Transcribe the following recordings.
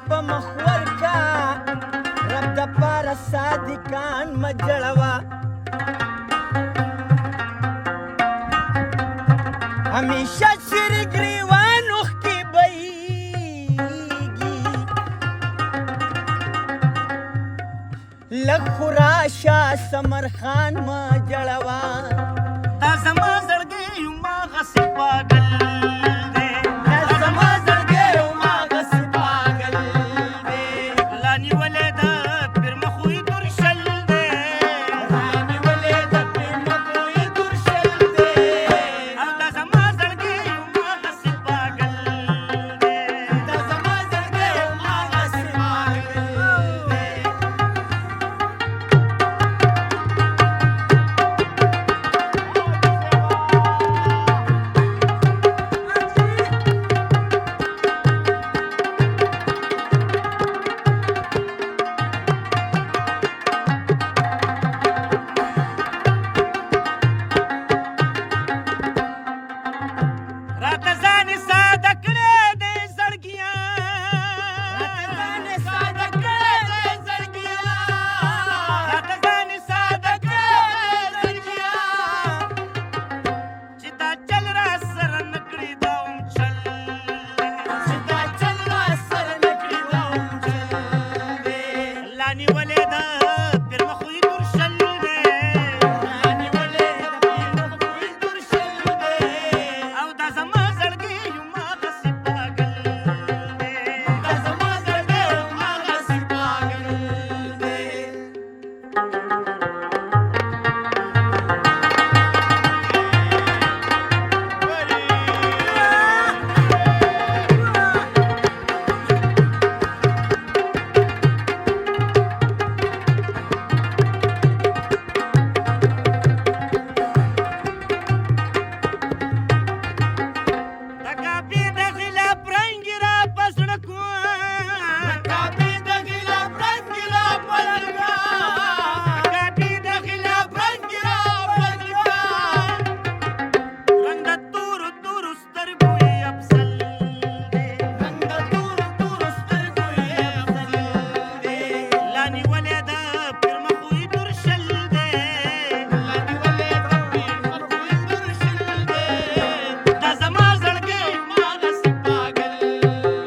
په مخ ورکا رب د پاره صادقان مجړوا همیشه سر ګریوان وخ کې بېږي لږ خو راشه سمر خان مجړوا دا زما زړګی هماغسې پاگل دی دا زما زړګی هماغسې پاگل دی لا نیولې ده پیر مخوی تور شل دی را نیولې ده پیر مخوی تور شل دی او دا زما زړګی هماغسې پاگل دی دا زما زړګی هماغسې پاگل دی راته ځان ساده کړی دی زړګیه ځان ساده کړی دی زړګیه راته ځان ساده کړی دی زړګیه چې دا چل را سره نه کړي دا هم چل چې دا چل را سره نه کړي دا هم چل دی لا نیولې ده پیر مخوی تور شل دی را نیولې ده پیر مخوی تور شل دی او دا زما زړګی هماغسې پاگل دی دا زما زړګی هماغسې پاگل دی د کاپي د خلاف رنګ را په سړکو کاپي د خلاف رنګ را پلګا کاپي د خلاف رنګ را پلګا رنګ د تورو تورو سترګو یې افضل دی رنګ د تور تور سترګو یې افضل دی لا نیولې ده پیر مخوی تور شل دی لا نیولې ده پیر مخوی تور شل دی دا زما زړګی هماغسې پاگل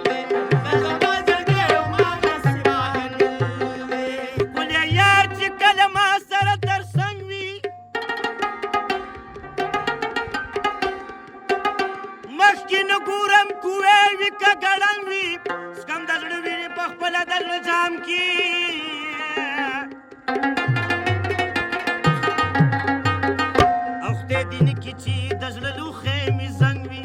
دی دا زما زړګی هماغسې پاگل دی ولې یار چې کله ما سره تر څنګ وي مخکې نه ګورم کوې وي که ګړنګ وي سکم د زړه وینې په خپله د زړه جام کې او خدای دې نه کړي چې د زړه لوښی مې زنګ وي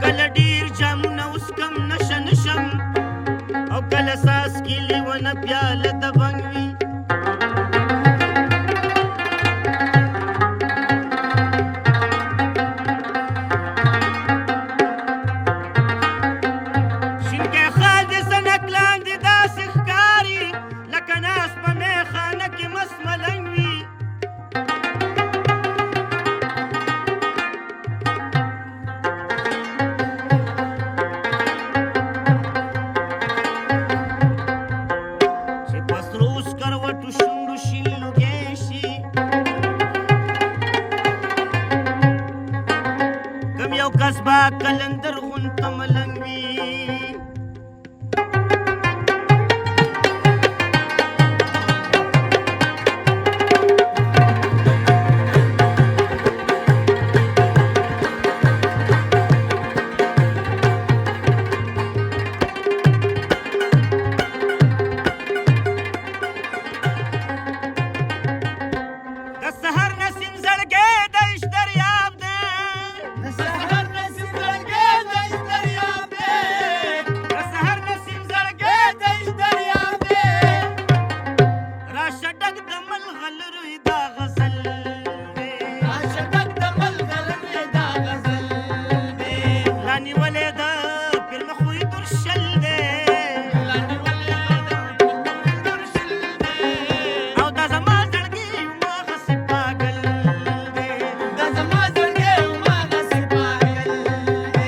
کله ډېر جامونه اوس کم نشه نشم او کله ساس کې لیونه پیاله د بنګ وي شینکۍ خال د سنک لاندې داسې ښکاري لکه ناست په میخانه کې مست ملنګ وي چې په سرو سکروټو شونډو شین لوګی شي کم یو کس به کلندر غونته ملنګ وي د سحر نسیم زړګی د عشق دریاب دی د سحر نسیم زړګی د عشق دریاب دی د سحر نسیم زړګی د عشق دریاب دی راشه ډک د ملغلرو دا غزل